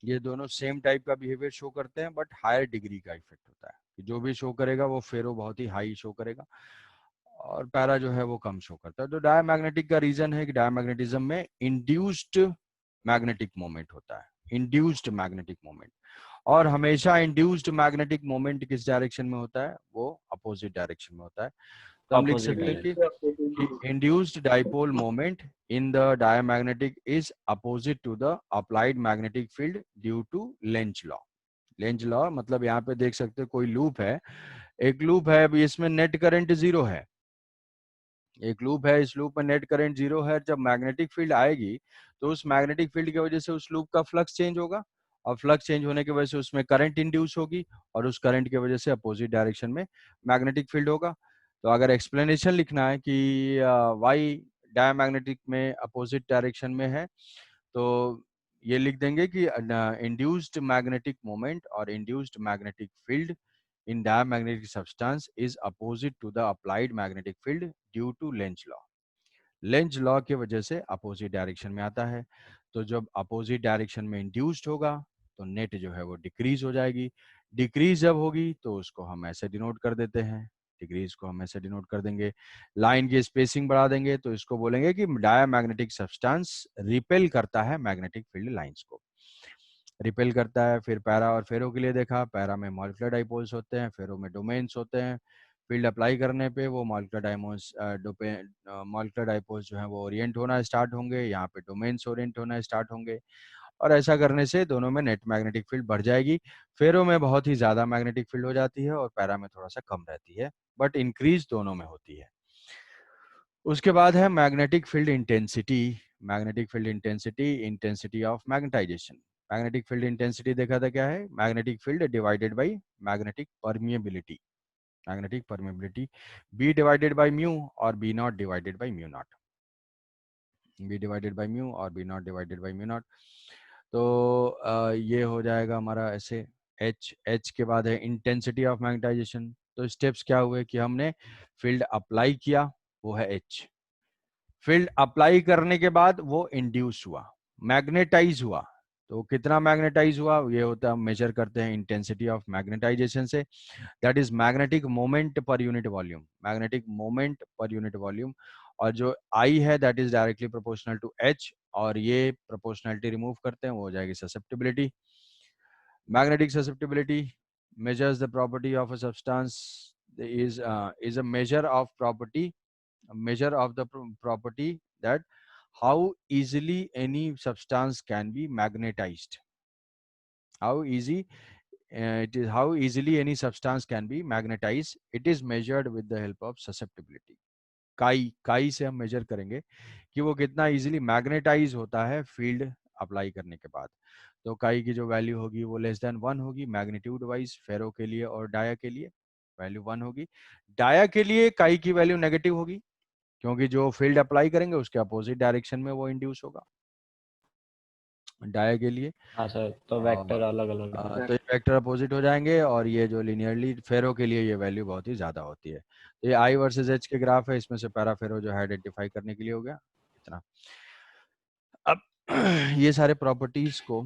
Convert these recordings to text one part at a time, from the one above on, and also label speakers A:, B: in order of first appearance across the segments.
A: ये दोनों same type का बिहेवियर शो करते हैं, बट हायर डिग्री का इफेक्ट होता है कि जो भी शो करेगा वो फेरो बहुत ही हाई शो करेगा और पैरा जो है वो कम शो करता है। तो डायमैग्नेटिक का रीजन है कि डायमैग्नेटिज्म में इंड्यूस्ड मैग्नेटिक मोमेंट होता है, इंड्यूस्ड मैग्नेटिक मोमेंट। और हमेशा इंड्यूस्ड मैग्नेटिक मोमेंट किस डायरेक्शन में होता है, वो अपोजिट डायरेक्शन में होता है। तो हम लिख
B: अपोजिट
A: सकते हैं
B: डायरेक्शन।
A: कि induced dipole moment in the diamagnetic is opposite to the applied magnetic field due to Lenz law. Lenz law मतलब यहाँ पे देख सकते हो कोई लूप है, एक लूप है, अभी इसमें नेट करंट जीरो है, एक लूप है, इस लूप में नेट करंट जीरो है। जब मैग्नेटिक फील्ड आएगी तो उस मैग्नेटिक फील्ड की वजह से उस लूप का फ्लक्स चेंज होगा और फ्लक्स चेंज होने की वजह से उसमें करंट इंड्यूस होगी और उस करंट की वजह से अपोजिट डायरेक्शन में मैग्नेटिक फील्ड होगा। तो अगर एक्सप्लेनेशन लिखना है कि वाई डायमैग्नेटिक में अपोजिट डायरेक्शन में है, तो ये लिख देंगे कि इंड्यूस्ड मैग्नेटिक मोमेंट और induced magnetic field in diamagnetic substance is opposite to the applied magnetic field due to Lenz law. Lenz law की वजह से अपोजिट डायरेक्शन में आता है। तो जब अपोजिट डायरेक्शन में इंड्यूस्ड होगा तो नेट जो है वो डिक्रीज हो जाएगी। डिक्रीज जब होगी तो उसको हम ऐसे डिनोट कर देते हैं, डिक्रीज को हम ऐसे डिनोट कर देंगे, लाइन की स्पेसिंग बढ़ा देंगे तो इसको बोलेंगे कि डायमैग्नेटिक सब्सटेंस रिपेल करता है मैग्नेटिक फील्ड लाइंस को, रिपेल करता है। फिर पैरा और फेरो के लिए देखा, पैरा में मॉलिक्यूलर डाइपोल्स होते हैं, फेरो में डोमेन्स होते हैं। फील्ड अप्लाई करने पे वो मॉलिक्यूलर डायमोस मॉलिक्यूलर डाइपोल्स जो है वो ओरिएंट होना स्टार्ट होंगे, यहाँ पे डोमेन्स ओरिएंट होना स्टार्ट होंगे और ऐसा करने से दोनों में नेट मैग्नेटिक फील्ड बढ़ जाएगी। फेरो में बहुत ही ज्यादा मैग्नेटिक फील्ड हो जाती है और पैरा में थोड़ा सा कम रहती है, बट इंक्रीज दोनों में होती है। उसके बाद है magnetic field intensity. Magnetic field intensity, intensity of magnetization. Magnetic field intensity देखा था क्या है, magnetic field divided by magnetic permeability, magnetic permeability B divided by mu और B not divided by mu not, B divided by mu और B not divided by mu not. तो ये हो जाएगा हमारा ऐसे। एच के बाद है इंटेंसिटी ऑफ मैग्नेटाइजेशन। तो स्टेप्स क्या हुए कि हमने फील्ड अप्लाई किया, वो है एच। फील्ड अप्लाई करने के बाद वो इंड्यूस हुआ, मैग्नेटाइज हुआ। तो कितना मैग्नेटाइज हुआ ये होता है, हम मेजर करते हैं इंटेंसिटी ऑफ मैग्नेटाइजेशन से, that is magnetic moment per unit volume, magnetic moment per unit volume. और जो आई है that is directly proportional to H, और ये प्रोपोर्शनलिटी रिमूव करते हैं वो हो जाएगी susceptibility. Magnetic susceptibility measures the property of a substance, is a measure of property, a measure of the property that how easily any substance can be magnetized, how easy it is, how easily any substance can be magnetized. It is measured with the help of susceptibility. काई से हम major करेंगे कि वो कितना easily magnetise होता है field apply करने के बाद। तो काई की जो वैल्यू होगी वो लेस देन 1 होगी मैग्नीट्यूड वाइज, फेरो के लिए और डाया के लिए वैल्यू 1 होगी। डाया के लिए काई की वैल्यू नेगेटिव होगी क्योंकि जो फील्ड अप्लाई करेंगे उसके अपोजिट डायरेक्शन में वो इंड्यूस होगा डाया के लिए।
B: हाँ सर, तो
A: और
B: वेक्टर अलग अलग
A: तो ये वेक्टर अपोजिट हो जाएंगे और ये जो लिनियरली फेरो के लिए ये वैल्यू बहुत ही ज्यादा होती है। तो ये आई वर्सेस एच के ग्राफ है, इसमें से पैराफेरो जो है आइडेंटिफाई करने के लिए हो गया इतना। अब ये सारे प्रॉपर्टीज को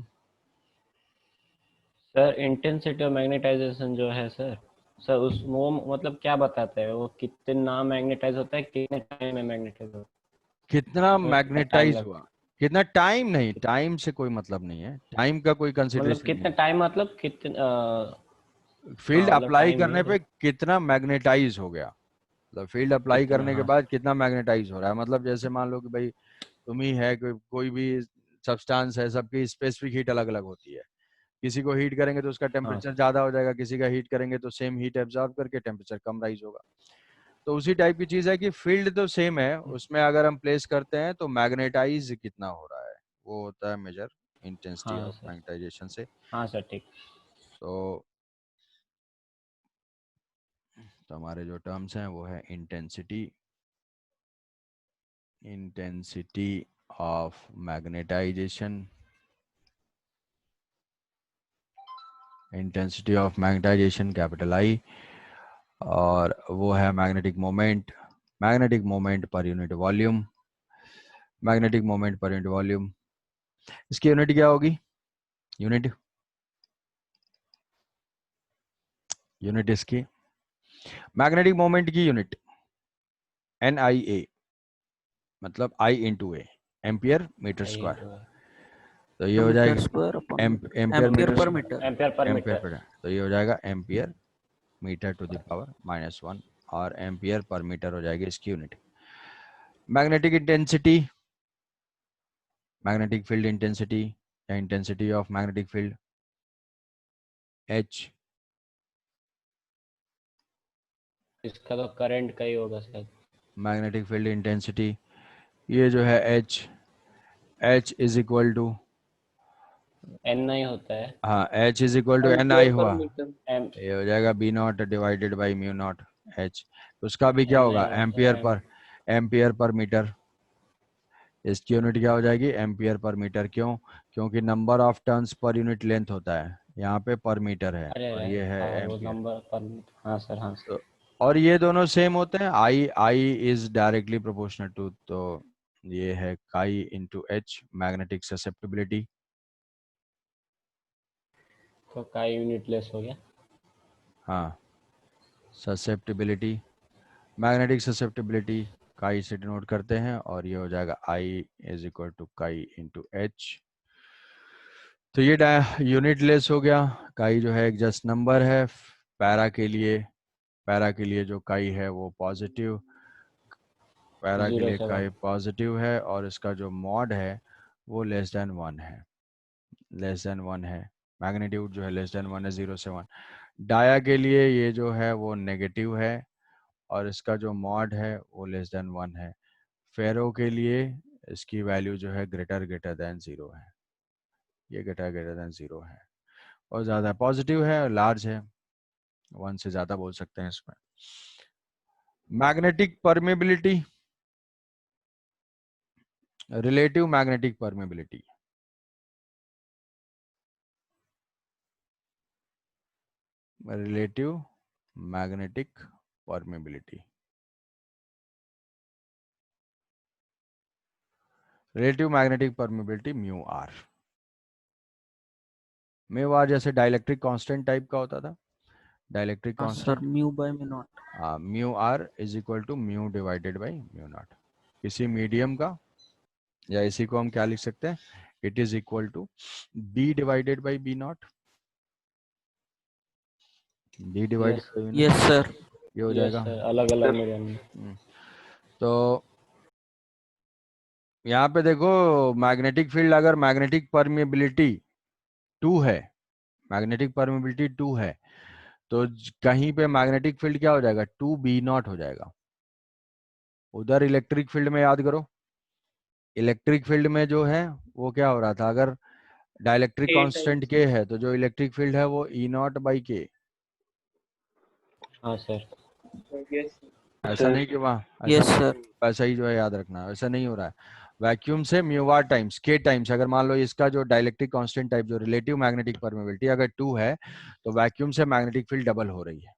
B: सर। इंटेंसिटी ऑफ मैग्नेटाइजेशन जो है सर, सर उस वो मतलब क्या बताता है, वो कितना मैग्नेटाइज होता है, कितने टाइम में मैग्नेटाइज होता
A: कितना
B: है, कितना टाइम
A: मैग्नेटाइज हुआ,
B: लगता
A: कितना टाइम नहीं, टाइम से कोई मतलब नहीं है, टाइम का कोई
B: है, मतलब
A: कंसिडरेशन नहीं
B: कितना
A: है।
B: टाइम, मतलब कितना हाँ
A: फील्ड
B: मतलब
A: अप्लाई
B: टाइम नहीं,
A: करने
B: हाँ।
A: पे कितना मैग्नेटाइज हो गया, मतलब फील्ड अप्लाई
B: कितना,
A: करने के
B: हाँ
A: बाद कितना मैग्नेटाइज हो रहा है। मतलब जैसे मान लो कि भाई तुम ही है, कोई भी सब्सटेंस है, सबकी स्पेसिफिक हीट अलग अलग होती है। किसी को हीट करेंगे तो उसका
B: हाँ
A: टेम्परेचर
B: सर।
A: ज्यादा हो जाएगा, किसी का हीट करेंगे तो सेम हीट एब्जॉर्ब करके टेम्परेचर कम राइज होगा। तो उसी टाइप की चीज है कि फील्ड तो सेम है, उसमें अगर हम प्लेस करते हैं तो मैग्नेटाइज कितना हो रहा है वो होता है मेजर इंटेंसिटी
B: हाँ
A: ऑफ
B: सर।
A: मैग्नेटाइजेशन से।
B: हाँ सर, ठीक।
A: तो हमारे जो टर्म्स हैं वो है intensity, intensity of magnetization, intensity of magnetization capital I, और वो है magnetic moment, magnetic moment per unit volume, magnetic moment per unit volume. इसकी यूनिट क्या होगी, यूनिट इसकी मैग्नेटिक मोमेंट की यूनिट NIA, मतलब I into A, ampere metre
B: I
A: square.
B: Into
A: तो ये हो
C: मीटर
A: जाएगा
C: square upon metre,
A: ampere
C: ampere
A: metre
C: per metre.
B: Ampere per
A: ampere
B: metre.
A: Per, तो ये हो जाएगा ampere metre to the power -1, और एम्पियर पर मीटर हो जाएगी इसकी unit. Magnetic intensity, magnetic field intensity या intensity of magnetic field H,
B: इसका तो करंट का ही होगा शायद।
A: मैग्नेटिक फील्ड इंटेंसिटी ये जो है H is equal to,
B: N I होता है।
A: हाँ H is equal to NI
C: ampere per
A: हुआ,
C: मीटर।
B: एम
A: ये हो जाएगा B not divided by mu not H। उसका भी क्या
B: एन
A: होगा,
B: आई होता
A: एम्पियर
B: है
A: पर, एम्पियर पर मीटर। इसकी यूनिट क्या हो जाएगी, एम्पियर पर मीटर। क्यों? क्योंकि number of turns per unit length होता है, यहाँ पे पर मीटर है
B: अरे
A: और
B: अरे,
A: ये है
B: हाँ वो
A: एम्पियर।
B: नंबर पर मीटर। हाँ सर, हाँ सर।
A: तो और ये दोनों सेम होते हैं, I is directly proportional to, तो ये है काई इंटू एच, मैग्नेटिक ससेप्टिबिलिटी।
B: तो का यूनिट लेस हो गया।
A: हाँ, ससेप्टिबिलिटी, मैग्नेटिक ससेप्टिबिलिटी काई से डिनोट करते हैं, और ये हो जाएगा आई इज इक्वल टू काई इंटू एच। तो ये यूनिट लेस हो गया। काई जो है एक जस्ट नंबर है। पैरा के लिए, पैरा के लिए जो काई है वो पॉजिटिव, पैरा के लिए
B: 0 से 1।
A: काई पॉजिटिव है, और इसका जो मॉड है वो लेस देन 1 है, लेस देन 1 है। मैग्नीट्यूड जो है लेस देन 1 है, 0 से 1। डाया के लिए ये जो है वो नेगेटिव है, और इसका जो मॉड है वो लेस देन 1 है। फेरो के लिए इसकी वैल्यू जो है ग्रेटर ग्रेटर देन 0 है, ये ग्रेटर ग्रेटर देन 0 है, और ज़्यादा पॉजिटिव है और लार्ज है, 1 से ज़्यादा बोल सकते हैं इसमें। Magnetic permeability, relative magnetic permeability, relative magnetic permeability, relative magnetic permeability mu R. Mu R जैसे डाइलेक्ट्रिक कांस्टेंट टाइप का होता था, डाइलेक्ट्रिक
C: हाँ sir,
A: constant,
C: mu by mu naught.
A: Mu R is equal to mu divided by mu naught. किसी medium का, या इसी को हम क्या लिख सकते हैं, it is equal to B divided by B not, B divided
B: yes,
A: by B
C: yes
A: not,
C: sir.
A: ये हो
B: यस
A: जाएगा।
B: सर, अलग अलग मीडियम में।
A: तो यहाँ पे देखो, मैग्नेटिक फील्ड अगर मैग्नेटिक परमेबिलिटी 2 है, मैग्नेटिक परमेबिलिटी 2 है, तो कहीं पे मैग्नेटिक फील्ड क्या हो जाएगा, 2B0 हो जाएगा। उधर इलेक्ट्रिक फील्ड में याद करो, इलेक्ट्रिक फील्ड में जो है वो क्या हो रहा था, अगर डाइलेक्ट्रिक कांस्टेंट के है तो जो इलेक्ट्रिक फील्ड है वो E0/K।
B: हाँ सर।
A: ऐसा नहीं कि वहाँ, ऐसा
C: यस
A: नहीं,
C: सर।
A: ऐसा ही जो है याद रखना, ऐसा नहीं हो रहा है। वैक्यूम से म्यू आर टाइम्स के टाइम्स, अगर मान लो इसका जो डाइलेक्ट्रिक कांस्टेंट टाइप जो रिलेटिव मैग्नेटिक परमेबिलिटी अगर 2 है, तो वैक्यूम से मैग्नेटिक फील्ड डबल हो रही है।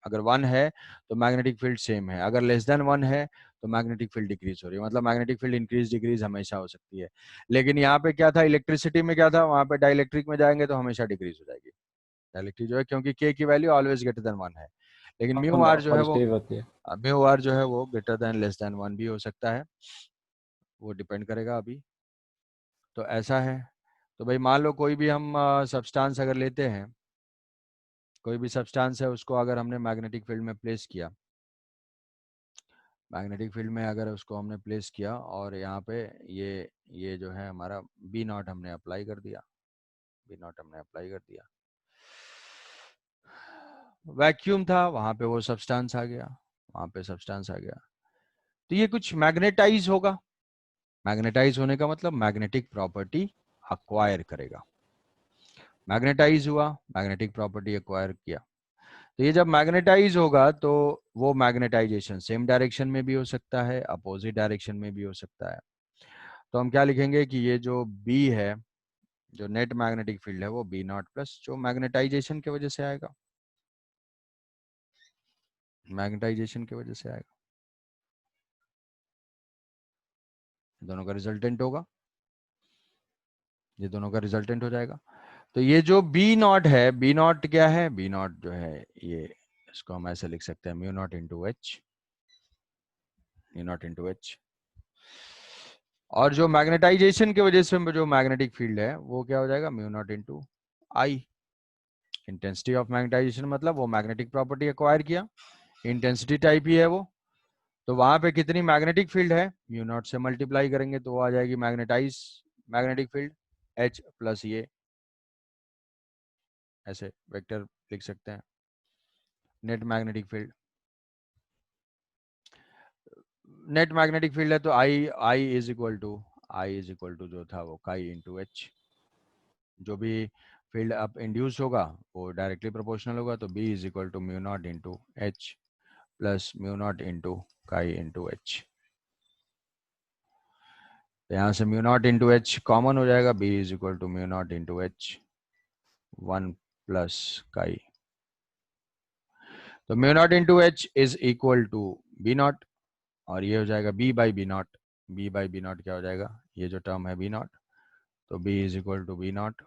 A: अगर 1 है तो मैग्नेटिक फील्ड सेम है, अगर लेस देन 1 है तो मैग्नेटिक फील्ड डिक्रीज हो रही है। मतलब मैग्नेटिक फील्ड इंक्रीज डिक्रीज हमेशा हो सकती है। लेकिन यहाँ पे क्या था, इलेक्ट्रिसिटी में क्या था, वहां पे डाइलेक्ट्रिक में जाएंगे तो हमेशा डिक्रीज हो जाएगी डाइलेक्ट्रिक जो है, क्योंकि के की वैल्यू ऑलवेज ग्रेटर देन 1 है। लेकिन म्यू आर जो है वो,
B: पॉजिटिव होती है।
A: म्यू आर जो है वो ग्रेटर देन लेस देन 1 भी हो सकता है, वो डिपेंड करेगा अभी। तो ऐसा है। तो भाई मान लो कोई भी हम सब्सटेंस अगर लेते हैं, कोई भी सब्सटेंस है, उसको अगर हमने मैग्नेटिक फील्ड में प्लेस किया, मैग्नेटिक फील्ड में अगर उसको हमने प्लेस किया, और यहाँ पे ये जो है हमारा B0 हमने अप्लाई कर दिया, B0 हमने अप्लाई कर दिया, वैक्यूम था वहां पे, वो सब्सटेंस आ गया, वहां पे सब्सटेंस आ गया, तो ये कुछ मैग्नेटाइज होगा। मैग्नेटाइज होने का मतलब मैग्नेटिक प्रॉपर्टी अक्वायर करेगा, मैग्नेटाइज हुआ, मैग्नेटिक प्रॉपर्टी अक्वायर किया। तो ये जब मैग्नेटाइज होगा तो वो मैग्नेटाइजेशन सेम डायरेक्शन में भी हो सकता है, अपोजिट डायरेक्शन में भी हो सकता है। तो हम क्या लिखेंगे कि ये जो B है, जो नेट मैग्नेटिक फील्ड है वो B0 प्लस जो मैग्नेटाइजेशन की वजह से आएगा, मैग्नेटाइजेशन की वजह से आएगा, दोनों का रिजल्टेंट होगा। ये दोनों का रिजल्टेंट हो जाएगा। तो ये जो बी नॉट है, बी नॉट क्या है, बी नॉट जो है ये, इसको हम ऐसे लिख सकते हैं mu naught into H, mu naught into H. और जो मैग्नेटाइजेशन की वजह से जो मैग्नेटिक फील्ड है वो क्या हो जाएगा, mu not into I. Intensity of magnetization मतलब वो मैग्नेटिक प्रॉपर्टी एक्वायर किया, इंटेंसिटी टाइप ही है वो। तो वहां पे कितनी मैग्नेटिक फील्ड है, म्यू नॉट से मल्टीप्लाई करेंगे तो वो आ जाएगी magnetize magnetic field H plus ये, ऐसे वेक्टर लिख सकते हैं, net magnetic field. Net magnetic field है तो I I is equal to जो था वो काई इंटू एच। जो भी फील्ड अप इंड्यूस होगा वो डायरेक्टली प्रोपोर्शनल होगा, तो B is equal to mu not into H plus mu not into chi into H. तो यहाँ से mu not into H common हो जाएगा, B is equal to mu not into H 1 plus chi. तो mu not into H is equal to B not, और ये हो जाएगा B by B not. B by B not क्या हो जाएगा, ये जो टर्म है बी नॉट, तो B is equal to B naught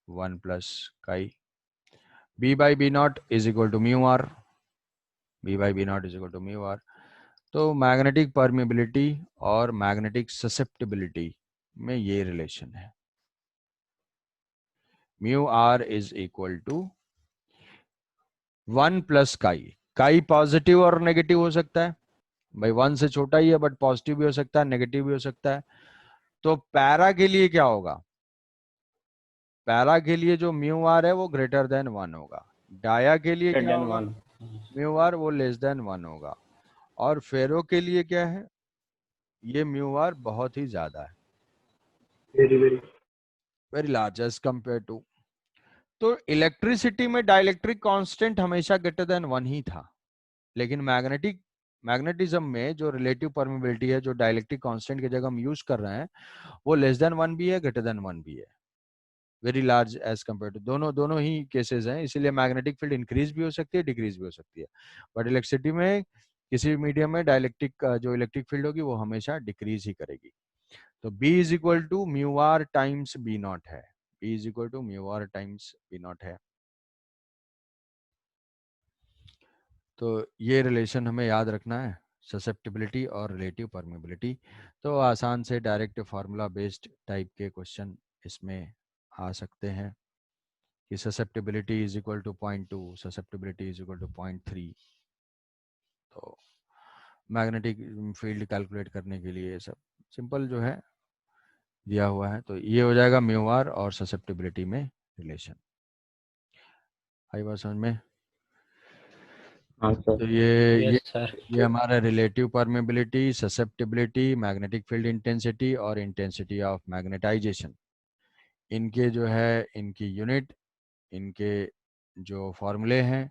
A: 1 plus chi. B by B naught is equal to mu R, B by B naught is equal to mu R. तो magnetic permeability और magnetic susceptibility में ये relation है, mu R is equal to 1 plus chi. Chi positive और negative हो सकता है भाई, 1 से छोटा ही है बट पॉजिटिव भी हो सकता है, नेगेटिव भी हो सकता है। तो पैरा के लिए क्या होगा, पैरा के लिए जो म्यू आर है वो ग्रेटर देन 1 होगा, डाया के लिए क्या
B: देन
A: होगा,
B: 1।
A: म्यू आर वो लेस देन 1 होगा, और फेरो के लिए क्या है, ये म्यू आर बहुत ही ज्यादा है,
C: very very
A: very large as compare to. तो इलेक्ट्रिसिटी में डाइलेक्ट्रिक कांस्टेंट हमेशा ग्रेटर देन 1 ही था, लेकिन मैग्नेटिज्म में जो रिलेटिव परमिबिलिटी है, जो डाइलेक्ट्रिक कांस्टेंट की जगह हम यूज कर रहे हैं, वो लेस देन 1 भी है, ग्रेटर देन 1 भी है, very large as compare to. दोनों दोनों ही केसेस हैं, इसीलिए मैग्नेटिक फील्ड इंक्रीज भी हो सकती है, डिक्रीज भी हो सकती है। बट इलेक्ट्रिसिटी में किसी भी मीडियम में डाइलेक्ट्रिक जो इलेक्ट्रिक फील्ड होगी वो हमेशा डिक्रीज ही करेगी। तो B is equal to mu R times B naught है, B is equal to mu R times B naught है। तो ये रिलेशन हमें याद रखना है, ससेप्टिबिलिटी और रिलेटिव परमेबिलिटी। तो आसान से डायरेक्ट फार्मूला बेस्ड टाइप के क्वेश्चन इसमें आ सकते हैं कि susceptibility is equal to 0.2, susceptibility is equal to 0.3। तो मैग्नेटिक फील्ड कैलकुलेट करने के लिए सब सिंपल जो है दिया हुआ है। तो ये हो जाएगा म्यू आर और ससेप्टिबिलिटी में रिलेशन। आई बात समझ में?
C: हाँ सर।
A: तो ये
B: यस सर।
A: ये हमारा relative permeability, susceptibility, magnetic field intensity और इंटेंसिटी ऑफ मैग्नेटाइजेशन, इनके जो है इनकी यूनिट, इनके जो फॉर्मूले हैं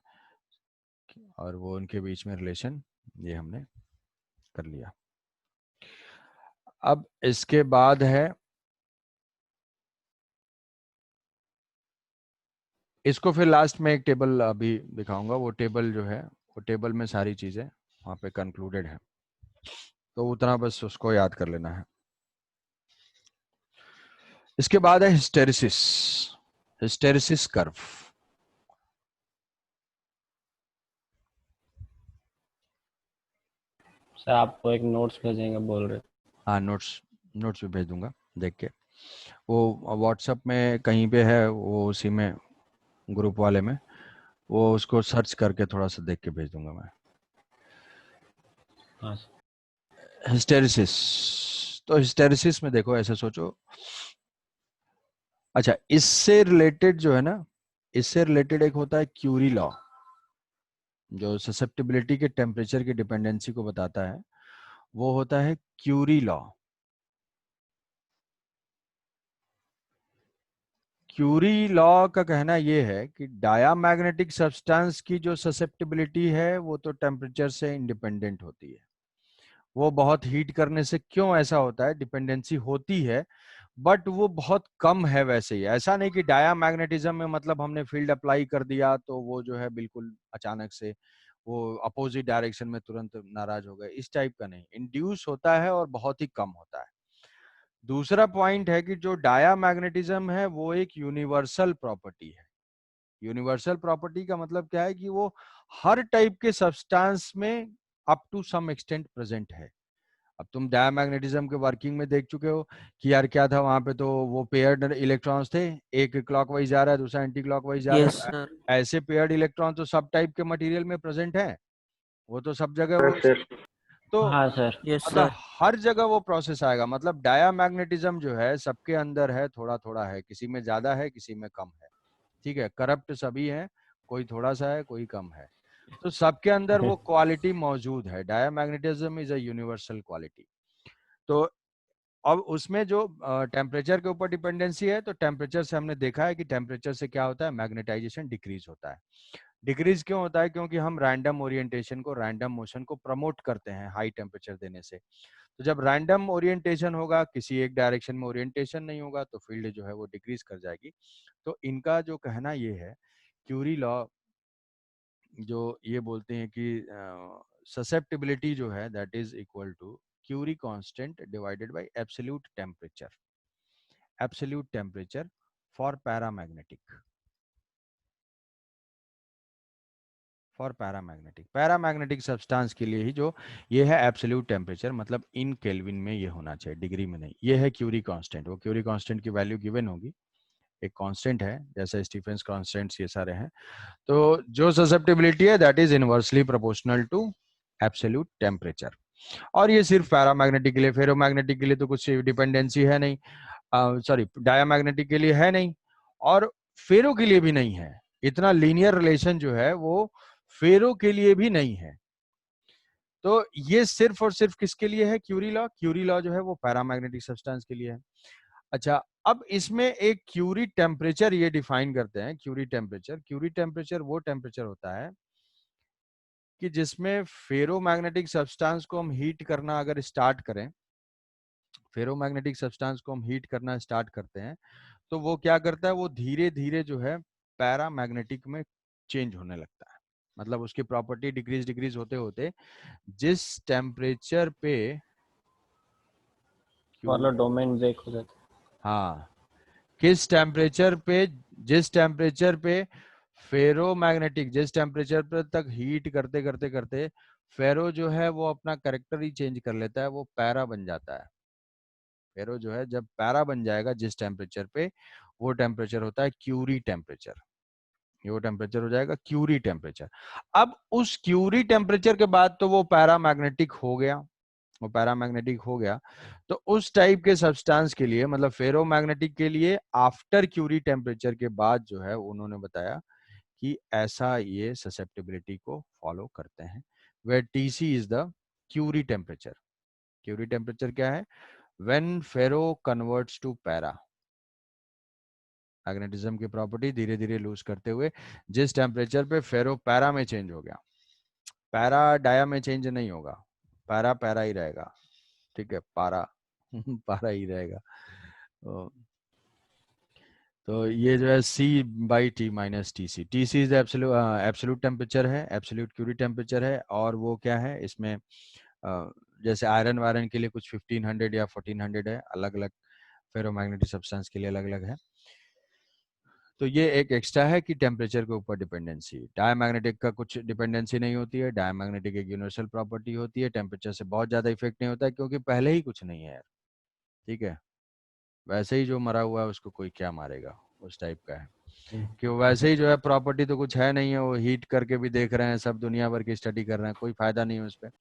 A: और वो उनके बीच में रिलेशन, ये हमने कर लिया। अब इसके बाद है, इसको फिर लास्ट में एक टेबल अभी दिखाऊंगा, वो टेबल जो है वो टेबल में सारी चीजें वहां पे कंक्लूडेड है, तो उतना बस उसको याद कर लेना है। इसके बाद है हिस्टेरिसिस, हिस्टेरिसिस कर्व।
B: सर आपको एक नोट्स भेजेंगे बोल रहे थे।
A: हाँ नोट्स, नोट्स भी भेज दूंगा देख के, वो व्हाट्सएप में कहीं पे है, वो उसी में ग्रुप वाले में, वो उसको सर्च करके थोड़ा सा देख के भेज दूंगा मैं।
B: हाँ सर।
A: हिस्टेरिसिस, तो हिस्टेरिसिस में देखो ऐसे सोचो, अच्छा इससे रिलेटेड जो है ना, इससे रिलेटेड एक होता है क्यूरी लॉ, जो ससेप्टिबिलिटी के टेम्परेचर की डिपेंडेंसी को बताता है, वो होता है क्यूरी लॉ। क्यूरी लॉ का कहना यह है कि डायामैग्नेटिक सब्सटेंस की जो ससेप्टिबिलिटी है वो तो टेम्परेचर से इंडिपेंडेंट होती है, वो बहुत हीट करने से क्यों ऐसा होता है, डिपेंडेंसी होती है बट वो बहुत कम है। वैसे ही ऐसा नहीं कि डायामैग्नेटिज्म में मतलब हमने फील्ड अप्लाई कर दिया तो वो जो है बिल्कुल अचानक से वो अपोजिट डायरेक्शन में तुरंत नाराज हो गए, इस टाइप का नहीं, इंड्यूस होता है और बहुत ही कम होता है। दूसरा पॉइंट है कि जो डायामैग्नेटिज्म है वो एक यूनिवर्सल प्रॉपर्टी है। यूनिवर्सल प्रॉपर्टी का मतलब क्या है कि वो हर टाइप के सब्सटेंस में up to some extent present है। अब तुम डायमैग्नेटिज्म के वर्किंग में देख चुके हो कि यार क्या था वहां पे, तो वो पेयर्ड इलेक्ट्रॉन्स थे, एक क्लॉकवाइज जा रहा है दूसरा एंटी क्लॉकवाइज जा रहा
D: यस
A: है।
D: सर।
A: ऐसे पेयर्ड इलेक्ट्रॉन तो सब टाइप के मटेरियल में प्रेजेंट है, वो तो सब जगह
C: हाँ
A: वो
C: सर।
A: तो
B: हाँ सर।
D: यस
A: मतलब
D: सर।
A: हर जगह वो प्रोसेस आएगा। मतलब डायामैग्नेटिज्म जो है सबके अंदर है, थोड़ा थोड़ा है, किसी में ज्यादा है किसी में कम है, ठीक है। करप्ट सभी है, कोई थोड़ा सा है कोई कम है, तो सबके अंदर वो क्वालिटी मौजूद है। Diamagnetism is a universal quality. तो अब उसमें जो टेम्परेचर के ऊपर डिपेंडेंसी है, तो टेम्परेचर से हमने देखा है कि टेम्परेचर से क्या होता है, मैग्नेटाइजेशन डिक्रीज होता है। डिक्रीज क्यों होता है? क्योंकि हम रैंडम ओरिएंटेशन को, रैंडम मोशन को प्रमोट करते हैं हाई टेम्परेचर देने से। तो जब रैंडम ओरिएंटेशन होगा, किसी एक डायरेक्शन में ओरिएंटेशन नहीं होगा, तो फील्ड जो है वो डिक्रीज कर जाएगी। तो इनका जो कहना ये है, क्यूरी लॉ जो ये बोलते हैं कि ससेप्टिबिलिटी जो है that is equal to Curie constant divided by absolute temperature for paramagnetic substance के लिए ही जो ये है एब्सोल्यूट टेम्परेचर, मतलब इन केल्विन में ये होना चाहिए, डिग्री में नहीं। ये है क्यूरी कांस्टेंट, वो क्यूरी कांस्टेंट की वैल्यू गिवन होगी, एक कांस्टेंट है जैसे स्टीफेंस कांस्टेंट्स ये सारे हैं। तो जो ससेप्टिबिलिटी है that is inversely proportional to absolute temperature. और ये सिर्फ पैरामैग्नेटिक के लिए, फेरोमैग्नेटिक के लिए तो कुछ डिपेंडेंसी है नहीं, सॉरी डायामैग्नेटिक के लिए है नहीं, और फेरो के लिए भी नहीं है। इतना लीनियर रिलेशन जो है वो फेरो के लिए भी नहीं है। तो ये सिर्फ और सिर्फ किसके लिए है? Curie law. क्यूरी लॉ जो है वो पैरामैग्नेटिक सब्सटेंस के लिए है। अच्छा, अब इसमें एक क्यूरी टेम्परेचर ये डिफाइन करते हैं। क्यूरी टेम्परेचर वो टेम्परेचर होता है कि जिसमें फेरोमैग्नेटिक सब्सटेंस को हम हीट करना अगर स्टार्ट करें, फेरोमैग्नेटिक सब्सटेंस को हम हीट करना स्टार्ट करते हैं, तो वो क्या करता है, वो धीरे धीरे जो है पैरामैग्नेटिक में चेंज होने लगता है। मतलब उसकी प्रॉपर्टी डिक्रीज डिक्रीज होते होते जिस टेम्परेचर पे
B: फॉलो डोमेन ब्रेक हो जाता है।
A: हाँ, किस टेम्परेचर पे, जिस टेम्परेचर पे फेरोमैग्नेटिक, जिस टेम्परेचर पर तक हीट करते करते करते फेरो जो है वो अपना कैरेक्टर ही चेंज कर लेता है, वो पैरा बन जाता है। फेरो जो है जब पैरा बन जाएगा जिस टेम्परेचर पे, वो टेम्परेचर होता है क्यूरी टेम्परेचर। ये वो टेम्परेचर हो जाएगा क्यूरी टेम्परेचर। अब उस क्यूरी टेम्परेचर के बाद तो वो पैरामैग्नेटिक हो गया, वो पैरामैग्नेटिक हो गया। तो उस टाइप के सब्सटेंस के लिए, मतलब फेरोमैग्नेटिक के लिए आफ्टर क्यूरी टेम्परेचर के बाद जो है उन्होंने बताया कि ऐसा ये ससेप्टिबिलिटी को फॉलो करते हैं, where TC is the Curie temperature. Curie temperature क्या है? When ferro converts to para, magnetism की प्रॉपर्टी धीरे धीरे लूज करते हुए जिस टेम्परेचर पे फेरो पैरा में चेंज हो गया, पैरा डाया में चेंज नहीं होगा, पैरा पैरा ही रहेगा, ठीक है, पारा पारा ही रहेगा। तो, तो ये जो है C by T minus T C, T C is absolute temperature है, एब्सोल्यूट क्यूरी टेम्परेचर है। और वो क्या है इसमें, जैसे आयरन वायरन के लिए कुछ 1500 या 1400 है, अलग अलग फेरोमैग्नेटिक सब्सटेंस के लिए अलग अलग है। तो ये एक एक्स्ट्रा है कि टेम्परेचर के ऊपर डिपेंडेंसी। डायमैग्नेटिक का कुछ डिपेंडेंसी नहीं होती है, डायमैग्नेटिक एक यूनिवर्सल प्रॉपर्टी होती है, टेम्परेचर से बहुत ज्यादा इफेक्ट नहीं होता है क्योंकि पहले ही कुछ नहीं है यार, ठीक है। वैसे ही जो मरा हुआ है उसको कोई क्या मारेगा, उस टाइप का है कि वो वैसे ही जो है प्रॉपर्टी तो कुछ है नहीं है, वो हीट करके भी देख रहे हैं, सब दुनिया भर की स्टडी कर रहे हैं, कोई फायदा नहीं है उस पर।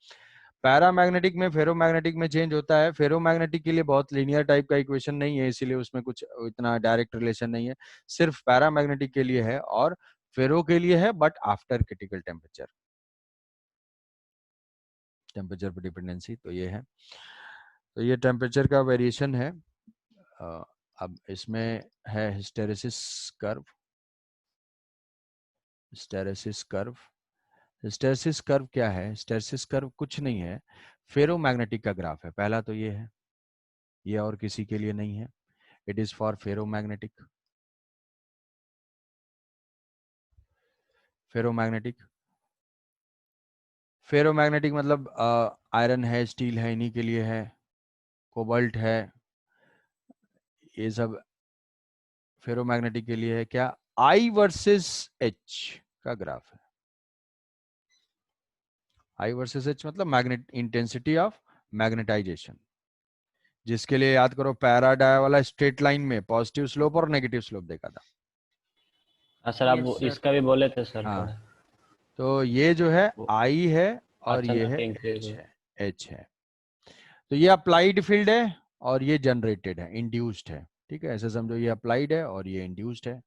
A: पैरामैग्नेटिक में फेरोमैग्नेटिक में चेंज होता है। फेरोमैग्नेटिक के लिए बहुत लीनियर टाइप का इक्वेशन नहीं है, इसीलिए उसमें कुछ इतना डायरेक्ट रिलेशन नहीं है, सिर्फ पैरामैग्नेटिक के लिए है और फेरो के लिए है, but after critical temperature, temperature पर डिपेंडेंसी। तो ये है, तो ये टेम्परेचर का वेरिएशन है। अब इसमें है hysteresis curve. Hysteresis curve, hysteresis curve क्या है? हिस्टेरेसिस कर्व कुछ नहीं है, फेरोमैग्नेटिक का ग्राफ है। पहला तो ये है, ये और किसी के लिए नहीं है, it is for ferromagnetic. Ferromagnetic, ferromagnetic मतलब आयरन है, स्टील है, इन्हीं के लिए है, कोबाल्ट है, ये सब फेरोमैग्नेटिक के लिए है क्या, I वर्सेस H का ग्राफ है। I वर्सेस H मतलब मैग्नेट इंटेंसिटी ऑफ मैग्नेटाइजेशन, जिसके लिए याद करो पैराडाई वाला स्ट्रेट लाइन में पॉजिटिव स्लोप और नेगेटिव स्लोप देखा था।
B: हाँ सर, आप इसका भी बोले थे सर
A: हाँ,
B: थोड़ा।
A: तो ये जो है I है और ये
B: अचानक
A: है
B: इंक्रीज
A: H है, H है। तो ये अप्लाइड फील्ड है और ये जनरेटेड है, इंड्यूस्ड है। ठीक है, ऐसे समझो ये अप्लाइड है और ये इंड्यूस्ड है।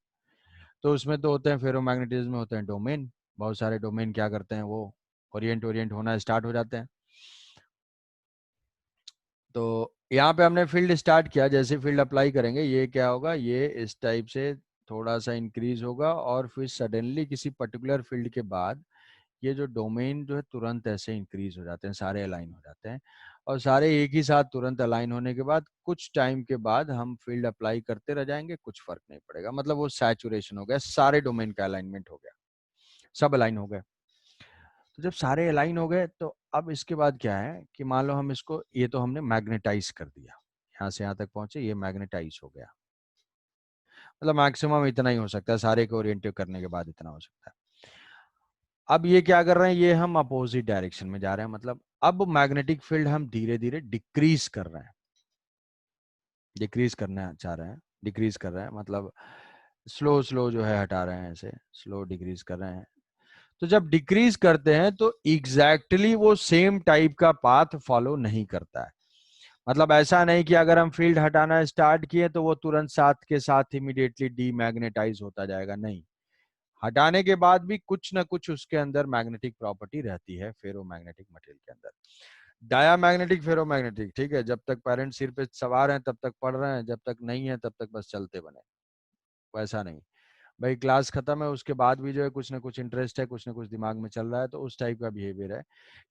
A: तो उसमें तो होते हैं फेरोमैग्नेटिज्म में होते हैं डोमेन, बहुत सारे डोमेन क्या करते हैं वो ओरिएंट होना स्टार्ट हो जाते हैं। तो यहाँ पे हमने फील्ड स्टार्ट किया, जैसे फील्ड अप्लाई करेंगे ये क्या होगा, ये इस टाइप से थोड़ा सा इंक्रीज होगा और फिर सडनली किसी पर्टिकुलर फील्ड के बाद ये जो डोमेन जो है तुरंत ऐसे इंक्रीज हो जाते हैं, सारे अलाइन हो जाते हैं। और सारे एक ही साथ तुरंत अलाइन होने के बाद कुछ टाइम के बाद हम फील्ड अप्लाई करते रह जाएंगे, कुछ फर्क नहीं पड़ेगा, मतलब वो सैचुरेशन हो गया, सारे डोमेन का अलाइनमेंट हो गया, सब अलाइन हो गए। तो जब सारे अलाइन हो गए तो अब इसके बाद क्या है कि मान लो हम इसको, ये तो हमने मैग्नेटाइज कर दिया, यहाँ से यहाँ तक पहुंचे, ये मैग्नेटाइज हो गया, मतलब मैक्सिमम इतना ही हो सकता है, सारे को ओरिएंटेड करने के बाद इतना हो सकता है। अब ये क्या कर रहे हैं, ये हम अपोजिट डायरेक्शन में जा रहे हैं, मतलब अब मैग्नेटिक फील्ड हम धीरे धीरे डिक्रीज कर रहे हैं, डिक्रीज करना चाह रहे हैं, डिक्रीज कर रहे हैं मतलब स्लो स्लो जो है हटा रहे हैं, ऐसे स्लो डिक्रीज कर रहे हैं। तो जब डिक्रीज करते हैं तो एग्जैक्टली वो सेम टाइप का पाथ फॉलो नहीं करता है, मतलब ऐसा नहीं कि अगर हम फील्ड हटाना स्टार्ट किए तो वो तुरंत साथ के साथ इमीडिएटली डीमैग्नेटाइज होता जाएगा, नहीं, हटाने के बाद भी कुछ ना कुछ उसके अंदर मैग्नेटिक प्रॉपर्टी रहती है फेरोमैग्नेटिक मटेरियल के अंदर। डायामैग्नेटिक फेरोमैग्नेटिक, ठीक है, जब तक पेरेंट्स सिर पे सवार हैं तब तक पढ़ रहे हैं, जब तक नहीं है तब तक बस चलते बने, वैसा नहीं भाई, क्लास खत्म है उसके बाद भी जो है कुछ ना कुछ इंटरेस्ट है, कुछ ना कुछ दिमाग में चल रहा है, तो उस टाइप का बिहेवियर है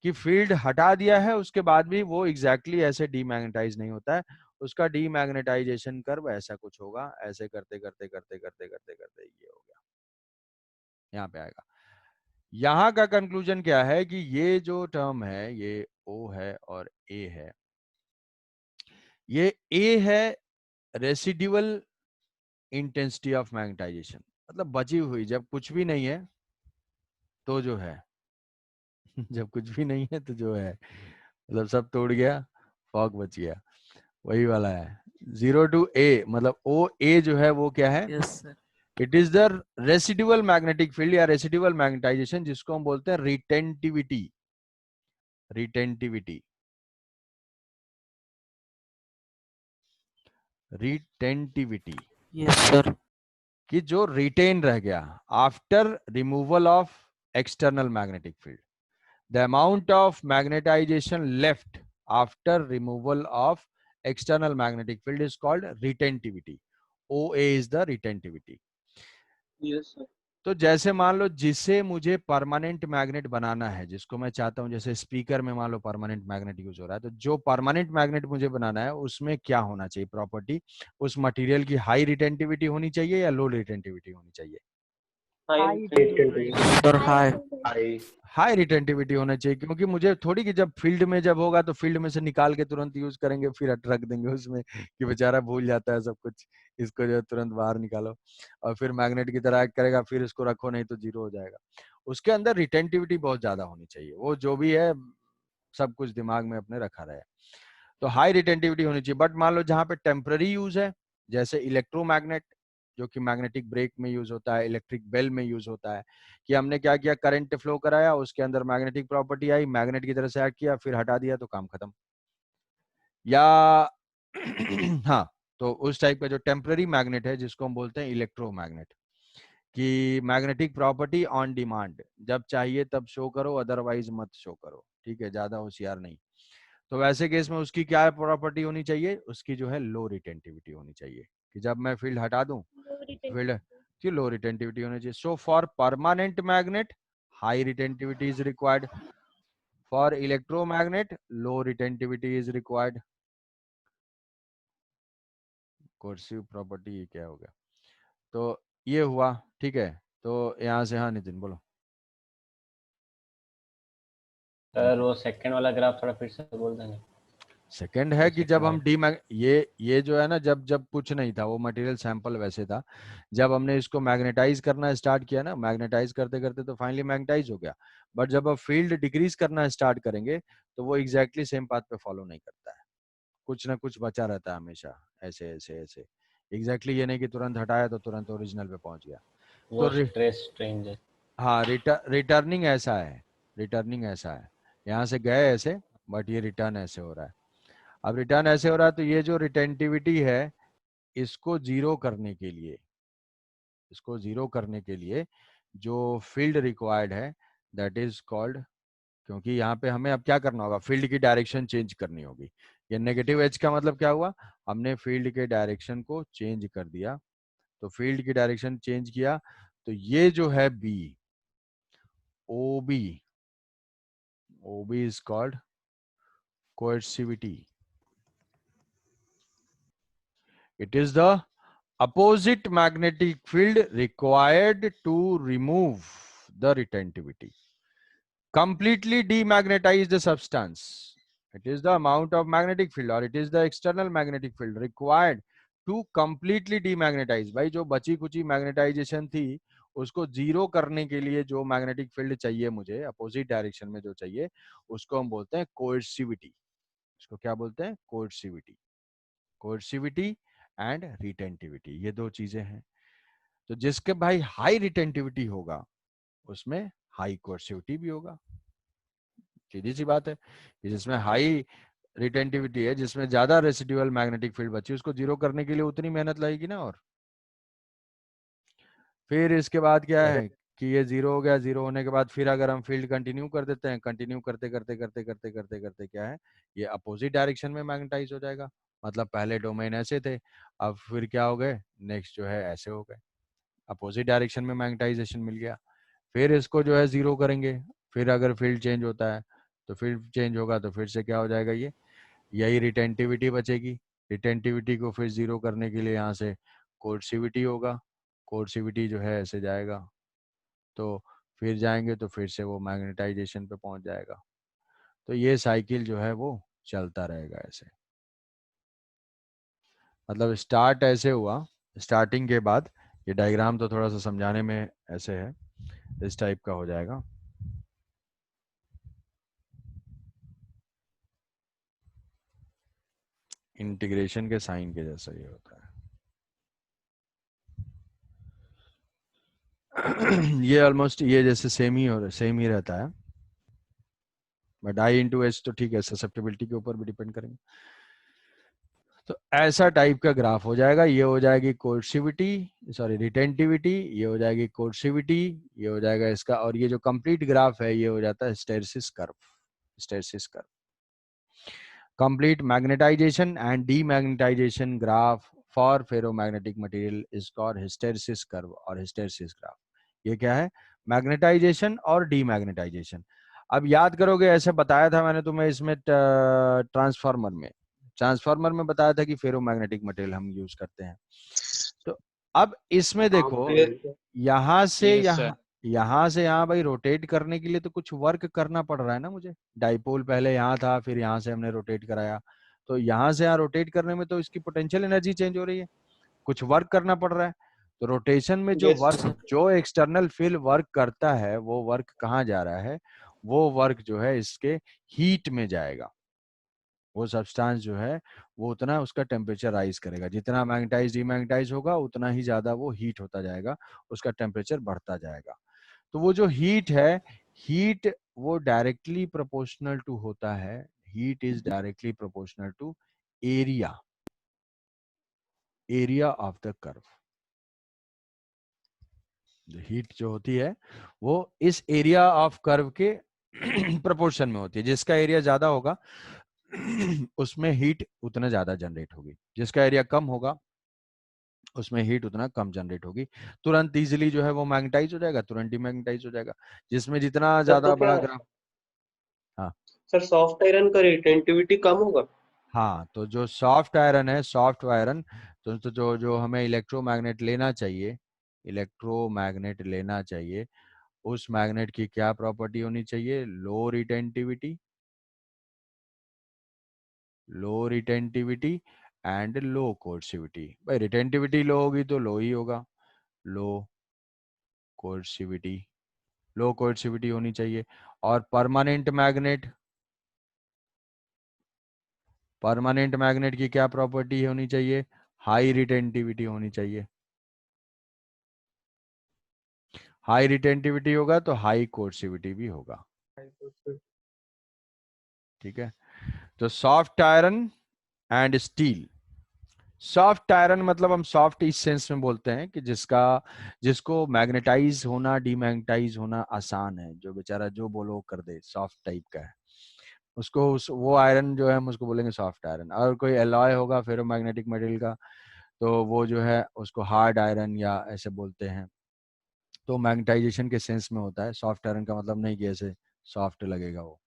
A: कि फील्ड हटा दिया है उसके बाद भी वो एग्जैक्टली ऐसे डीमैग्नेटाइज नहीं होता है, उसका डीमैग्नेटाइजेशन कर्व ऐसा कुछ होगा, ऐसे करते करते करते करते करते करते ये हो गया, यहाँ पे आएगा। यहाँ का कंक्लूजन क्या है कि ये जो टर्म है ये O है और A है, ये A है रेसिड्यूअल इंटेंसिटी ऑफ मैग्नेटाइजेशन, मतलब बची हुई, जब कुछ भी नहीं है तो जो है जब कुछ भी नहीं है तो जो है, मतलब सब तोड़ गया, फॉग बच गया, वही वाला है 0 to A, मतलब O A जो है वो क्या है,
D: yes sir.
A: It is the residual magnetic field या रेसिड्यूअल मैग्नेटाइजेशन, जिसको हम बोलते हैं retentivity, retentivity, retentivity,
D: yes sir.
A: कि जो रिटेन रह गया after removal of external magnetic field, the amount of magnetization left after removal of external magnetic field is called retentivity. OA is the retentivity.
C: Yes, sir.
A: तो जैसे मान लो जिसे मुझे permanent magnet बनाना है, जिसको मैं चाहता हूं, जैसे स्पीकर में मान लो परमानेंट मैग्नेट यूज हो रहा है, तो जो परमानेंट मैग्नेट मुझे बनाना है उसमें क्या होना चाहिए प्रॉपर्टी, उस मटेरियल की हाई रिटेंटिविटी होनी चाहिए या लो रिटेंटिविटी होनी चाहिए,
D: सर हाई।
A: हाई रिटेंटिविटी होना चाहिए, क्योंकि मुझे थोड़ी कि जब फील्ड में जब होगा तो फील्ड में से निकाल के तुरंत यूज करेंगे, फिर रख देंगे उसमें कि बेचारा भूल जाता है सब कुछ, इसको जो है तुरंत बाहर निकालो और फिर मैग्नेट की तरह एक्ट करेगा, फिर इसको रखो नहीं तो जीरो हो जाएगा। उसके अंदर रिटेंटिविटी बहुत ज्यादा होनी चाहिए, वो जो भी है सब कुछ दिमाग में अपने रखा रहे, तो हाई रिटेंटिविटी होनी चाहिए। बट मान लो जहां पे टेम्पररी यूज है, जैसे इलेक्ट्रोमैग्नेट जो कि मैग्नेटिक ब्रेक में यूज होता है, इलेक्ट्रिक बेल में यूज होता है, कि हमने क्या किया, करंट फ्लो कराया, उसके अंदर मैग्नेटिक प्रॉपर्टी आई, मैग्नेट की तरह से एक्ट किया, फिर हटा दिया तो काम खत्म। या हाँ, तो उस टाइप का जो टेम्पररी मैग्नेट है जिसको हम बोलते हैं इलेक्ट्रोमैग्नेट, कि मैग्नेटिक प्रॉपर्टी ऑन डिमांड, जब चाहिए तब शो करो, अदरवाइज मत शो करो, ठीक है, ज्यादा होशियार नहीं। तो वैसे केस में उसकी क्या प्रॉपर्टी होनी चाहिए, उसकी जो है लो रिटेंटिविटी होनी चाहिए, कि जब मैं फील्ड हटा दूं फील्ड की लो रिटेंटिविटी होनी चाहिए। So for permanent magnet high retentivity is required, for electromagnet low retentivity is required. Coercive property ये क्या हो गया, तो ये हुआ, ठीक है। तो यहाँ से हाँ नितिन बोलो।
B: सर वो सेकंड वाला ग्राफ थोड़ा फिर से बोल देंगे।
A: सेकंड है कि
B: ऐसे
A: जब
B: क्या
A: हम
B: है?
A: ये जो है ना, जब जब कुछ नहीं था, वो मटेरियल सैंपल वैसे था, जब हमने इसको मैग्नेटाइज करना स्टार्ट किया ना, मैग्नेटाइज करते करते तो फाइनली मैग्नेटाइज हो गया, बट जब अब फील्ड डिक्रीज करना स्टार्ट करेंगे तो वो एग्जैक्टली सेम पाथ पे फॉलो नहीं करता है, कुछ ना कुछ बचा रहता है हमेशा, ऐसे ऐसे ऐसे। एग्जैक्टली ये नहीं कि तुरंत हटाया तो तुरंत ओरिजिनल पे पहुंच गया। तो
B: वो स्ट्रेस स्ट्रेन है।
A: हाँ, रिटर्निंग ऐसा है, रिटर्निंग ऐसा है, यहाँ से गए ऐसे, बट ये रिटर्न ऐसे हो रहा है। अब रिटर्न ऐसे हो रहा है तो ये जो रिटेंटिविटी है, इसको जीरो करने के लिए, इसको जीरो करने के लिए जो फील्ड रिक्वायर्ड है, दैट इज कॉल्ड, क्योंकि यहाँ पे हमें अब क्या करना होगा, फील्ड की डायरेक्शन चेंज करनी होगी। ये नेगेटिव एच का मतलब क्या हुआ, हमने फील्ड के डायरेक्शन को चेंज कर दिया, तो फील्ड की डायरेक्शन चेंज किया, तो ये जो है B, O B, O B is called coercivity. It is the opposite magnetic field required to remove the retentivity, completely demagnetize the substance. It is the amount of magnetic field, or it is the external magnetic field required to completely demagnetize. भाई जो बची कुची magnetisation थी उसको zero करने के लिए जो magnetic field चाहिए मुझे अपोजिट डायरेक्शन में जो चाहिए, उसको हम बोलते हैं कोएर्सिविटी। इसको क्या बोलते हैं, कोएर्सिविटी। कोर्सिविटी एंड रिटेंटिविटी, ये दो चीजें हैं। तो जिसके भाई हाई रिटेंटिविटी होगा उसमें हाई कोर्सिविटी भी होगा, सीधी सी बात है कि जिसमें हाई रिटेंटिविटी है, जिसमें ज्यादा रेसिडुअल मैग्नेटिक फील्ड बची, उसको जीरो करने के लिए उतनी मेहनत लगेगी ना। और फिर इसके बाद क्या है कि ये जीरो हो गया, जीरो होने के बाद फिर अगर हम फील्ड कंटिन्यू कर देते हैं, कंटिन्यू करते करते करते करते करते करते क्या है, ये अपोजिट डायरेक्शन में मैग्नेटाइज हो जाएगा। मतलब पहले डोमेन ऐसे थे, अब फिर क्या हो गए, नेक्स्ट जो है ऐसे हो गए, अपोजिट डायरेक्शन में मैग्नेटाइजेशन मिल गया। फिर इसको जो है जीरो करेंगे, फिर अगर फील्ड चेंज होता है तो फील्ड चेंज होगा तो फिर से क्या हो जाएगा, ये यही रिटेंटिविटी बचेगी। रिटेंटिविटी को फिर जीरो करने के लिए यहाँ से कोर्सिविटी होगा, कोर्सिविटी जो है ऐसे जाएगा, तो फिर जाएंगे तो फिर से वो मैग्नेटाइजेशन पे पहुंच जाएगा। तो ये साइकिल जो है वो चलता रहेगा ऐसे। मतलब स्टार्ट ऐसे हुआ, स्टार्टिंग के बाद ये डायग्राम तो थोड़ा सा समझाने में ऐसे है, इस टाइप का हो जाएगा। इंटीग्रेशन के साइन के जैसा ये होता है। ये ऑलमोस्ट ये जैसे सेम ही रहता है, बट आई इंटू एच तो ठीक है, ससेप्टेबिलिटी के ऊपर भी डिपेंड करेंगे। तो ऐसा टाइप का ग्राफ हो जाएगा, ये हो जाएगी कोर्सिविटी, सॉरी रिटेंटिविटी, ये हो जाएगी कोर्सिविटी, ये हो जाएगा इसका, और ये जो कंप्लीट ग्राफ है ये हो जाता है hysteresis curve. Hysteresis curve, complete magnetization and demagnetization graph for ferromagnetic material is called hysteresis curve और hysteresis graph। ये क्या है, मैग्नेटाइजेशन और डीमैग्नेटाइजेशन। अब याद करोगे ऐसे बताया था मैंने तुम्हें इसमें ट्रांसफार्मर में बताया था कि फेरोमैग्नेटिक मटेरियल हम यूज करते हैं। तो अब इसमें
C: हाँ
A: देखो,
C: फिर
A: यहाँ से
C: यस सर।
A: यहाँ से यहाँ भाई रोटेट करने के लिए तो कुछ वर्क करना पड़ रहा है ना मुझे। डाइपोल पहले यहाँ था, फिर यहाँ से हमने रोटेट कराया, तो यहाँ से यहाँ रोटेट करने में तो इसकी पोटेंशियल एनर्जी चेंज हो रही है, कुछ वर्क करना पड़ रहा है। तो रोटेशन में जो
C: यस
A: वर्क, जो एक्सटर्नल फील्ड वर्क करता है, वो वर्क कहाँ जा रहा है, वो वर्क जो है इसके हीट में जाएगा। वो सब्सटेंस जो है वो उतना उसका टेम्परेचर राइज करेगा, जितना मैग्नेटाइज डीमैग्नेटाइज होगा उतना ही ज्यादा वो हीट होता जाएगा, उसका टेम्परेचर बढ़ता जाएगा। तो वो जो हीट है, हीट वो डायरेक्टली प्रोपोर्शनल टू होता है, heat is directly proportional to area, area of the curve. Heat जो होती है वो इस एरिया ऑफ कर्व के प्रोपोर्शन में होती है, जिसका एरिया ज्यादा होगा उसमें हीट उतना ज्यादा जनरेट होगी, जिसका एरिया कम होगा उसमें हीट उतना कम जनरेट होगी। तुरंत इजीली जो है वो मैग्नेटाइज हो जाएगा, तुरंत डिमैग्नेटाइज हो जाएगा, जिसमें जितना
C: सर तो
A: ज्यादा
C: क्या
A: बड़ा ग्राफ। हाँ,
C: सर सॉफ्ट आयरन का रिटेंटिविटी कम होगा?
A: हाँ, तो जो सॉफ्ट आयरन है, सॉफ्ट आयरन, तो जो जो हमें इलेक्ट्रोमैग्नेट लेना चाहिए, इलेक्ट्रोमैग्नेट लेना चाहिए, उस मैग्नेट की क्या प्रॉपर्टी होनी चाहिए, low retentivity low retentivity and low कोर्सिविटी। भाई रिटेंटिविटी लो होगी तो लो ही होगा, लो कोर्सिविटी, लो कोर्सिविटी होनी चाहिए। और परमानेंट मैग्नेट, परमानेंट मैग्नेट की क्या प्रॉपर्टी होनी चाहिए? हाई रिटेंटिविटी होनी चाहिए। हाई रिटेंटिविटी होगा तो हाई कोर्सिविटी भी होगा। ठीक है, तो soft iron and steel. Soft iron मतलब हम सॉफ्ट इस सेंस में बोलते हैं कि जिसको मैग्नेटाइज होना डीमैग्नेटाइज होना आसान है, जो बेचारा जो बोलो कर दे, सॉफ्ट टाइप का है, वो आयरन जो है हम उसको बोलेंगे सॉफ्ट आयरन। और कोई एलॉय होगा फेरोमैग्नेटिक मटेरियल का, तो वो जो है उसको हार्ड आयरन या ऐसे बोलते हैं। तो मैग्नेटाइजेशन के सेंस में होता है, सॉफ्ट आयरन का मतलब नहीं कि ऐसे सॉफ्ट लगेगा वो।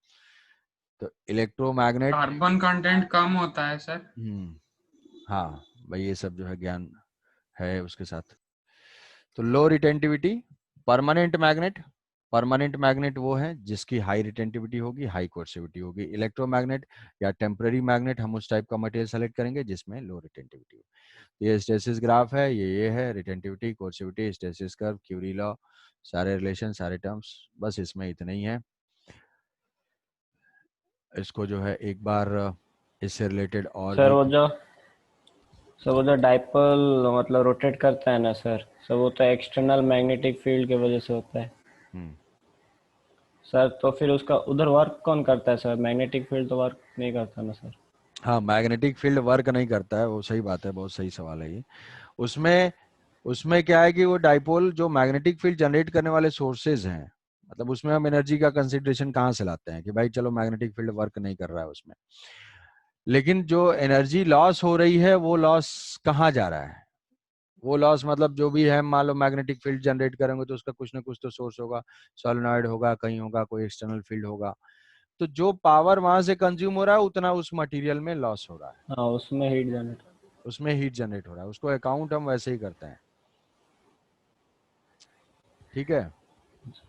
A: तो इलेक्ट्रोमैग्नेट,
D: कार्बन कंटेंट कम होता है सर।
A: हाँ भाई ये सब जो है ज्ञान है उसके साथ। तो low retentivity, permanent magnet, permanent magnet वो है जिसकी हाई रिटेंटिविटी होगी, हाई कोर्सिविटी होगी। इलेक्ट्रोमैग्नेट या टेम्पररी मैग्नेट, हम उस टाइप का मटेरियल सेलेक्ट करेंगे जिसमें लो रिटेंटिविटी हो। ये स्टेसिस ग्राफ है, ये है retentivity, coercivity, hysteresis curve, Curie law, सारे रिलेशन, सारे टर्म्स, बस इसमें इतने ही है। इसको जो है एक बार इससे रिलेटेड और
B: सर
A: भी
B: वो जो डाइपोल मतलब रोटेट करता है ना सर वो तो एक्सटर्नल मैग्नेटिक फील्ड की वजह से होता है
A: हम्म,
B: सर। तो फिर उसका उधर वर्क कौन करता है सर? मैग्नेटिक फील्ड तो वर्क नहीं करता ना सर।
A: हाँ मैग्नेटिक फील्ड वर्क नहीं करता है, वो सही बात है, बहुत सही सवाल है ये। उसमें उसमें क्या है कि वो डाइपोल जो मैग्नेटिक फील्ड जनरेट करने वाले सोर्सेज हैं, मतलब उसमें हम एनर्जी का कंसिडरेशन कहाँ से लाते हैं कि भाई चलो मैग्नेटिक फील्ड वर्क नहीं कर रहा है उसमें, लेकिन जो एनर्जी लॉस हो रही है वो लॉस कहाँ जा रहा है? वो लॉस मतलब जो भी है, मान लो मैग्नेटिक फील्ड जनरेट करेंगे तो उसका कुछ ना कुछ तो सोर्स होगा, सोलेनॉइड होगा, कहीं होगा, कोई एक्सटर्नल फील्ड होगा। तो जो पावर वहां से कंज्यूम हो रहा है उतना उस मटेरियल में लॉस हो रहा है,
B: हाँ उसमें हीट जनरेट।
A: उसमें हीट जनरेट हो रहा है, उसको अकाउंट हम वैसे ही करते हैं। ठीक है,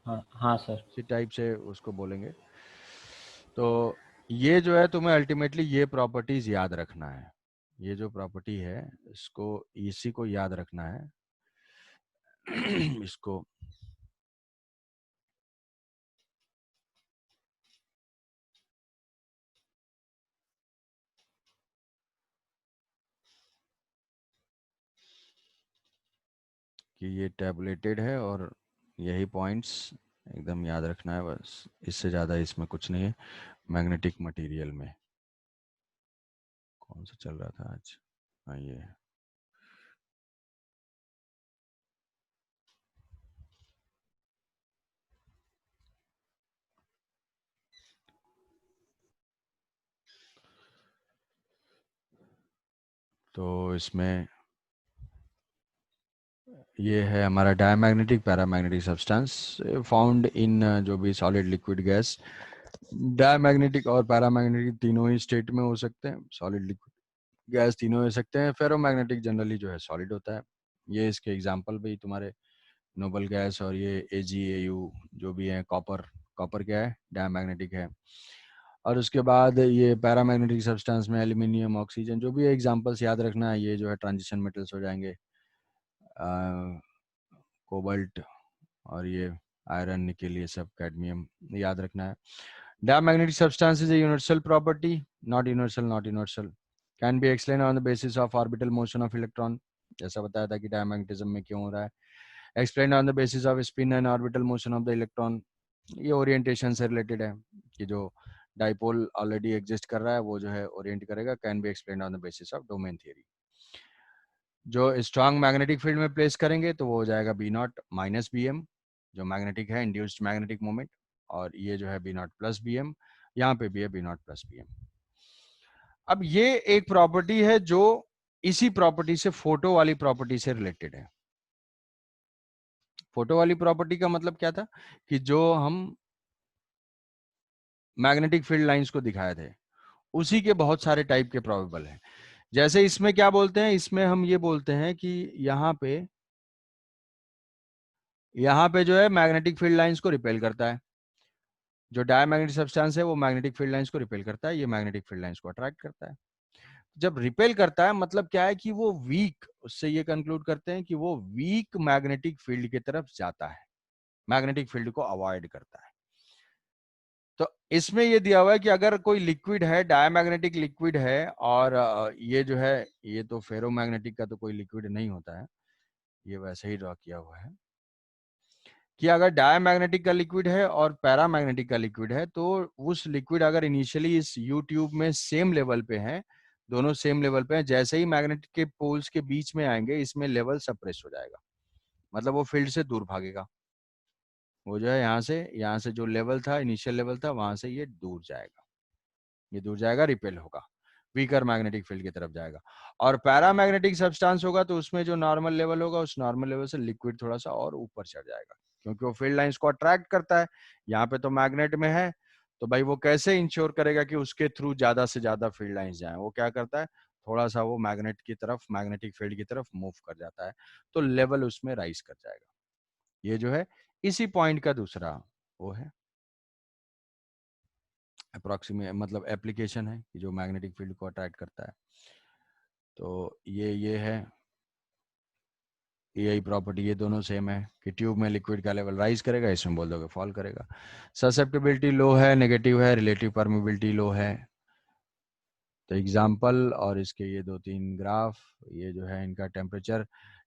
B: हाँ हाँ सर।
A: इसी टाइप से उसको बोलेंगे। तो ये जो है तुम्हें अल्टीमेटली ये प्रॉपर्टीज याद रखना है, ये जो प्रॉपर्टी है इसको, इसी को याद रखना है। इसको कि ये टैबुलेटेड है और यही पॉइंट्स एकदम याद रखना है बस, इससे ज़्यादा इसमें कुछ नहीं है। मैग्नेटिक मटेरियल में कौन सा चल रहा था आज? हाँ ये है। तो इसमें ये है हमारा diamagnetic paramagnetic substance found in जो भी सॉलिड लिक्विड गैस। डायमैग्नेटिक और पैरामैग्नेटिक तीनों ही स्टेट में हो सकते हैं, सॉलिड लिक्विड गैस तीनों हो सकते हैं। फेरोमैग्नेटिक जनरली जो है सॉलिड होता है। ये इसके एग्जांपल भी तुम्हारे नोबल गैस और ये AgAu जो भी है, कॉपर, कॉपर क्या है? डायमैग्नेटिक है। और उसके बाद ये पैरामैग्नेटिक सब्सटेंस में एल्यूमिनियम, ऑक्सीजन, जो भी एग्जांपल्स याद रखना है, ये जो है ट्रांजिशन मेटल्स हो जाएंगे, कोबाल्ट और ये आयरन, निकेल, ये सब, कैडमियम याद रखना है। Diamagnetic substance is a universal property, not universal, not universal. Can be explained on the basis of orbital motion of electron. जैसा बताया था कि डायमैग्नेटिज्म में क्यों हो रहा है। Explained on the basis of spin and orbital motion of the electron. ये ओरिएंटेशन से रिलेटेड है कि जो डाइपोल ऑलरेडी एग्जिस्ट कर रहा है वो जो है ओरिएंट करेगा। Can be explained on the basis of domain theory. जो स्ट्रांग मैग्नेटिक फील्ड में प्लेस करेंगे तो वो हो जाएगा B0 माइनस BM, जो मैग्नेटिक है, इंड्यूस्ड मैग्नेटिक मोमेंट। और ये जो है B0 प्लस BM, यहाँ पे भी है B0 प्लस BM। अब ये एक प्रॉपर्टी है जो इसी प्रॉपर्टी से, फोटो वाली प्रॉपर्टी से रिलेटेड है। फोटो वाली प्रॉपर्टी का मतलब क्या था कि जो हम मैग्नेटिक फील्ड लाइंस को दिखाए थे उसी के बहुत सारे टाइप के प्रोबेबल हैं। जैसे इसमें क्या बोलते हैं, इसमें हम ये बोलते हैं कि यहाँ पे जो है मैग्नेटिक फील्ड लाइंस को रिपेल करता है। जो डायमैग्नेटिक सब्सटेंस है वो मैग्नेटिक फील्ड लाइंस को रिपेल करता है, ये मैग्नेटिक फील्ड लाइंस को अट्रैक्ट करता है। जब रिपेल करता है मतलब क्या है कि वो वीक, उससे ये कंक्लूड करते हैं कि वो वीक मैग्नेटिक फील्ड की तरफ जाता है, मैग्नेटिक फील्ड को अवॉइड करता है। तो इसमें ये दिया हुआ है कि अगर कोई लिक्विड है, डायमैग्नेटिक लिक्विड है, और ये जो है ये तो फेरोमैग्नेटिक का तो कोई लिक्विड नहीं होता है, ये वैसे ही ड्रॉ किया हुआ है कि अगर डायमैग्नेटिक का लिक्विड है और पैरामैग्नेटिक का लिक्विड है, तो उस लिक्विड अगर इनिशियली इस यू ट्यूब में सेम लेवल पे है, दोनों सेम लेवल पे हैं, जैसे ही मैग्नेटिक के पोल्स के बीच में आएंगे इसमें लेवल सप्रेस हो जाएगा, मतलब वो फील्ड से दूर भागेगा। वो जो है यहाँ से जो लेवल था, इनिशियल लेवल था, वहां से ये दूर जाएगा, ये दूर जाएगा, रिपेल होगा, वीकर मैग्नेटिक फील्ड की तरफ जाएगा। और पैरामैग्नेटिक सब्सटेंस होगा तो उसमें जो नॉर्मल लेवल होगा, उस नॉर्मल लेवल से लिक्विड थोड़ा सा और ऊपर चढ़ जाएगा, क्योंकि वो फील्ड लाइंस को अट्रैक्ट करता है। यहाँ पे तो मैग्नेट में है, तो भाई वो कैसे इंश्योर करेगा कि उसके थ्रू ज्यादा से ज्यादा फील्ड लाइंस जाए? वो क्या करता है, थोड़ा सा वो मैग्नेट की तरफ, मैग्नेटिक फील्ड की तरफ मूव कर जाता है, तो लेवल उसमें राइज कर जाएगा। ये जो है इसी पॉइंट का दूसरा वो है अप्रोक्सीमेट, मतलब एप्लीकेशन है कि जो मैग्नेटिक फील्ड को अट्रैक्ट करता है। तो ये है, यही प्रॉपर्टी, ये दोनों सेम है कि ट्यूब में लिक्विड का लेवल राइज करेगा, इसमें बोल दोगे फॉल करेगा। ससेप्टिबिलिटी लो है, नेगेटिव है, रिलेटिव परमिबिलिटी लो है। तो एग्जाम्पल और इसके ये 2-3 ग्राफ, ये जो है इनका temperature,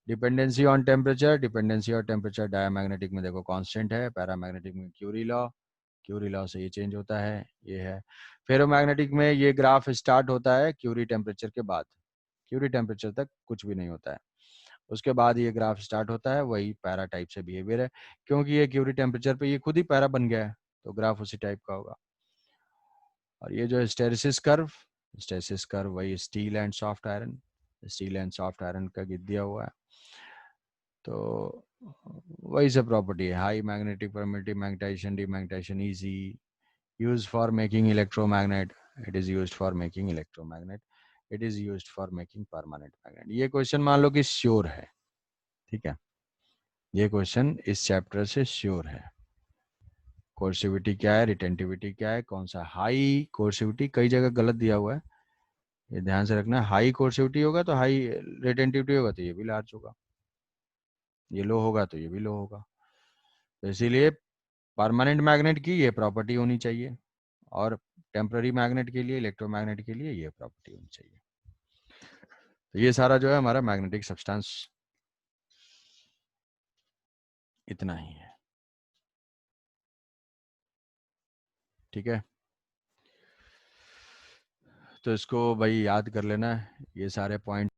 A: dependency on temperature, dependency on temperature diamagnetic में देखो कांस्टेंट है, पैरामैग्नेटिक में क्यूरी लॉ से ये चेंज होता है, ये है। फेरोमैग्नेटिक में ये ग्राफ स्टार्ट होता है क्यूरी टेम्परेचर के बाद, क्यूरी टेम्परेचर तक कुछ भी नहीं होता है, उसके बाद ये ग्राफ स्टार्ट होता है, वही पैरा टाइप से बिहेवियर है, क्योंकि ये क्यूरी टेम्परेचर पे ये खुद ही पैरा बन गया है, तो ग्राफ उसी टाइप का होगा। और ये जो हिस्टेरिसिस कर्व वही स्टील एंड सॉफ्ट आयरन का गिर दिया हुआ है, तो वही सब प्रॉपर्टी है। High magnetic permittive, magnetization, demagnetization easy, use for making electromagnet, it is used for making electromagnet, it is used for making permanent magnet. ये क्वेश्चन मान लो कि श्योर है, ठीक है, ये क्वेश्चन इस चैप्टर से श्योर है। कोर्सिविटी क्या है, रिटेंटिविटी क्या है, कौन सा हाई कोर्सिविटी, कई जगह गलत दिया हुआ है, ये ध्यान से रखना। हाई कोर्सिविटी होगा तो हाई रिटेंटिविटी होगा तो ये भी लार्ज होगा, ये लो होगा तो ये भी लो होगा। तो इसीलिए परमानेंट मैग्नेट की ये प्रॉपर्टी होनी चाहिए, और टेम्पररी मैग्नेट के लिए, इलेक्ट्रोमैग्नेट के लिए ये प्रॉपर्टी होनी चाहिए। तो ये सारा जो है हमारा मैग्नेटिक सब्सटेंस इतना ही है, ठीक है। तो इसको भाई याद कर लेना, ये सारे पॉइंट